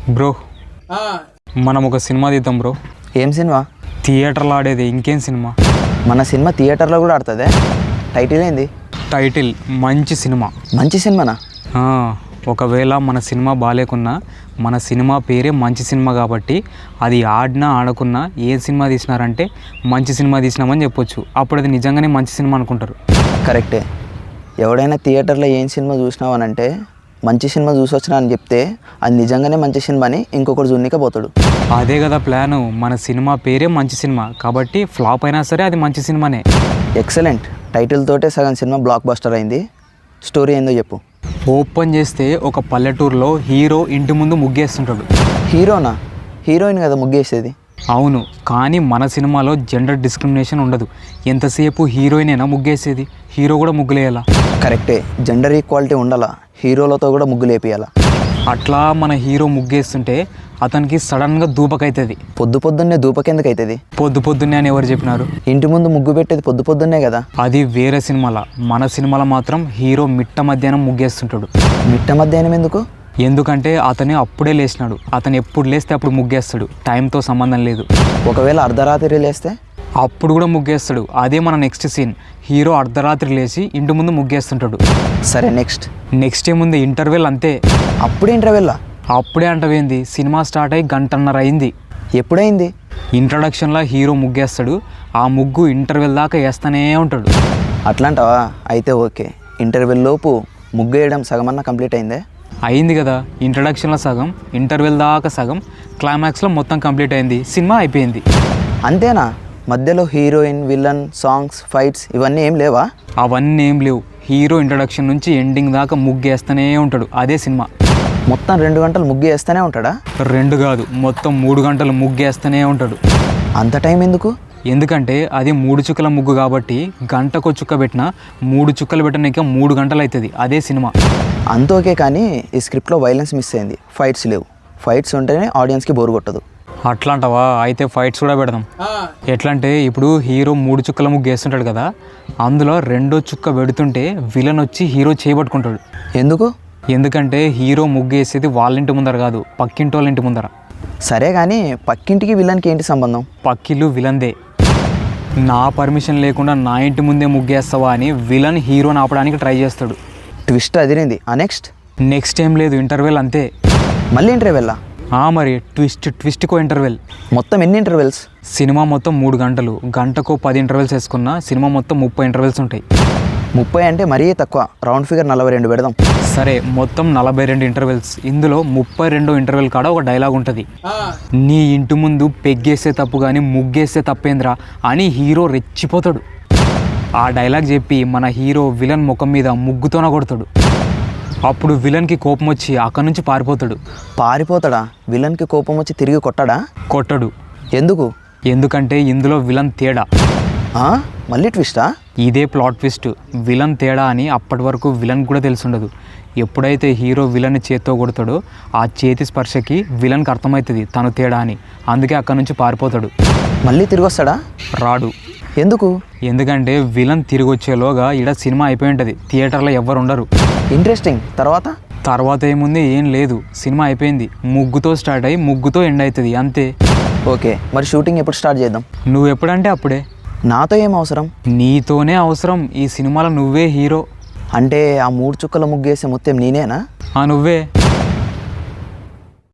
Bro మనం ఒక cinema తీద్దాం బ్రో. ఏం సినిమా? థియేటర్లో ఆడేది ఇంకేం సినిమా? మన సినిమా థియేటర్లో కూడా ఆడుతుందే. టైటిల్ ఏంది? టైటిల్ మంచి సినిమా. మంచి సినిమానా? ఒకవేళ మన సినిమా బాగాలేకున్నా మన సినిమా పేరే మంచి సినిమా కాబట్టి అది ఆడినా ఆడకున్నా ఏ సినిమా తీసినారంటే మంచి సినిమా తీసినామని చెప్పొచ్చు. అప్పుడు అది నిజంగానే మంచి సినిమా అనుకుంటారు. కరెక్టే. ఎవడైనా థియేటర్లో ఏం సినిమా చూసినావు అని అంటే మంచి సినిమా చూసి వచ్చినా అని చెప్తే అది నిజంగానే మంచి సినిమా అని ఇంకొకటి చూడనీకే పోతాడు. అదే కదా ప్లాను. మన సినిమా పేరే మంచి సినిమా కాబట్టి ఫ్లాప్ అయినా సరే అది మంచి సినిమానే. ఎక్సలెంట్. టైటిల్ తోటే సగం సినిమా బ్లాక్ బస్టర్ అయింది. స్టోరీ ఏందో చెప్పు. ఓపెన్ చేస్తే ఒక పల్లెటూరులో హీరో ఇంటి ముందు ముగ్గేస్తుంటాడు. హీరోనా? హీరోయిన్ కదా ముగ్గేసేది. అవును, కానీ మన సినిమాలో జెండర్ డిస్క్రిమినేషన్ ఉండదు. ఎంతసేపు హీరోయినేనా ముగ్గేసేది, హీరో కూడా ముగ్గులేయాలా. కరెక్టే. జెండర్ ఈక్వాలిటీ ఉండాలా, హీరోలతో కూడా ముగ్గులు వేపియాలా. అట్లా మన హీరో ముగ్గేస్తుంటే అతనికి సడన్గా దూపకైతుంది. పొద్దున్నే దూపకెందుకు అవుతుంది? పొద్దున్నే అని ఎవరు చెప్పినారు? ఇంటి ముందు ముగ్గు పెట్టేది పొద్దున్నే కదా. అది వేరే సినిమాలో. మన సినిమాలో మాత్రం హీరో మిట్ట మధ్యాహ్నం ముగ్గేస్తుంటాడు. మిట్ట మధ్యాహ్నం ఎందుకు? ఎందుకంటే అతను అప్పుడే లేచినాడు. అతను ఎప్పుడు లేస్తే అప్పుడు ముగ్గేస్తాడు. టైంతో సంబంధం లేదు. ఒకవేళ అర్ధరాత్రి లేస్తే అప్పుడు కూడా ముగ్గేస్తాడు. అదే మన నెక్స్ట్ సీన్. హీరో అర్ధరాత్రి లేచి ఇంటి ముందు ముగ్గేస్తుంటాడు. సరే, నెక్స్ట్ ఏముంది, ఇంటర్వెల్ అంతే. అప్పుడు ఇంటర్వెల్లా? అప్పుడే అంటవేంది, సినిమా స్టార్ట్ అయ్యి 1:30 అయింది. ఎప్పుడైంది? ఇంట్రడక్షన్లో హీరో ముగ్గేస్తాడు. ఆ ముగ్గు ఇంటర్వెల్ దాకా వేస్తూనే ఉంటాడు. అట్లాంటావా? అయితే ఓకే. ఇంటర్వెల్ లోపు ముగ్గు వేయడం సగమన్నా కంప్లీట్ అయిందే? అయింది కదా. ఇంట్రడక్షన్లో సగం, ఇంటర్వెల్ దాకా సగం, క్లైమాక్స్లో మొత్తం కంప్లీట్ అయింది. సినిమా అయిపోయింది. అంతేనా? మధ్యలో హీరోయిన్, విలన్, సాంగ్స్, ఫైట్స్ ఇవన్నీ ఏం లేవా? అవన్నీ ఏం లేవు. హీరో ఇంట్రడక్షన్ నుంచి ఎండింగ్ దాకా ముగ్గేస్తూనే ఉంటాడు. అదే సినిమా. మొత్తం 2 గంటలు ముగ్గు వేస్తూనే ఉంటాడా? 2 కాదు, మొత్తం 3 గంటలు ముగ్గేస్తూనే ఉంటాడు. అంత టైం ఎందుకు? ఎందుకంటే అది 3 చుక్కల ముగ్గు కాబట్టి గంటకో చుక్క పెట్టినా 3 చుక్కలు పెట్టడానికి 3 గంటలు అవుతుంది. అదే సినిమా. అంత ఓకే, కానీ ఈ స్క్రిప్ట్లో వైలెన్స్ మిస్ అయింది. ఫైట్స్ లేవు. ఫైట్స్ ఉంటేనే ఆడియన్స్కి బోర్ కొట్టదు. అట్లా అంటావా? అయితే ఫైట్స్ కూడా పెడదాం. ఎట్లా అంటే ఇప్పుడు హీరో 3 చుక్కల ముగ్గు వేస్తుంటాడు కదా, అందులో 2వ చుక్క పెడుతుంటే విలన్ వచ్చి హీరో చేయబట్టుకుంటాడు. ఎందుకు? ఎందుకంటే హీరో ముగ్గు వేసేది వాళ్ళ ఇంటి ముందర కాదు, పక్కింటి వాళ్ళ ఇంటి ముందర. సరే, కానీ పక్కింటికి విలన్కి ఏంటి సంబంధం? పక్కిల్లు విలన్దే. నా పర్మిషన్ లేకుండా నా ఇంటి ముందే ముగ్గేస్తావా అని విలన్ హీరోని ఆపడానికి ట్రై చేస్తాడు. ట్విస్ట్ అదిరింది. నెక్స్ట్ ఏం లేదు, ఇంటర్వెల్ అంతే. మళ్ళీ ఇంటర్వెల్లా? మరి ట్విస్ట్కో ఇంటర్వెల్. మొత్తం ఎన్ని ఇంటర్వెల్స్? సినిమా మొత్తం 3 గంటలు. గంటకో 10 ఇంటర్వెల్స్ వేసుకున్నా సినిమా మొత్తం 30 ఇంటర్వెల్స్ ఉంటాయి. 30 అంటే మరీ తక్కువ. రౌండ్ ఫిగర్ 42 పెడదాం. సరే, మొత్తం 42 ఇంటర్వెల్స్. ఇందులో 32వ ఇంటర్వెల్ కాడ ఒక డైలాగ్ ఉంటుంది. నీ ఇంటి ముందు పెగ్గేస్తే తప్పు కానీ ముగ్గేస్తే తప్పేంద్రా అని హీరో రెచ్చిపోతాడు. ఆ డైలాగ్ చెప్పి మన హీరో విలన్ ముఖం మీద ముగ్గుతోన కొడతాడు. అప్పుడు విలన్కి కోపం వచ్చి అక్కడి నుంచి పారిపోతాడు. పారిపోతాడా? విలన్కి కోపం వచ్చి తిరిగి కొట్టాడా? కొట్టడు. ఎందుకు? ఎందుకంటే ఇందులో విలన్ తేడా. మళ్ళీ ట్విస్టా? ఇదే ప్లాట్ ట్విస్ట్. విలన్ తేడా అని అప్పటి వరకు విలన్ కూడా తెలుసుండదు. ఎప్పుడైతే హీరో విలన్ చేత్తో కొడతాడో ఆ చేతి స్పర్శకి విలన్కి అర్థమవుతుంది తను తేడా అని. అందుకే అక్కడి నుంచి పారిపోతాడు. మళ్ళీ తిరిగి వస్తాడా? రాడు. ఎందుకు? ఎందుకంటే విలన్ తిరిగి వచ్చేలోగా ఇక్కడ సినిమా అయిపోయి ఉంటుంది. థియేటర్లో ఎవ్వరు ఉండరు. ఇంట్రెస్టింగ్. తర్వాత ఏముంది, ఏం లేదు. సినిమా అయిపోయింది. ముగ్గుతో స్టార్ట్ అయ్యి ముగ్గుతో ఎండ్ అవుతుంది, అంతే. ఓకే, మరి షూటింగ్ ఎప్పుడు స్టార్ట్ చేద్దాం? నువ్వు ఎప్పుడంటే అప్పుడే. నాతో ఏం అవసరం? నీతోనే అవసరం. ఈ సినిమాలో నువ్వే హీరో. అంటే ఆ 3 చుక్కల ముగ్గేసే మొత్తం నేనేనా? నువ్వే.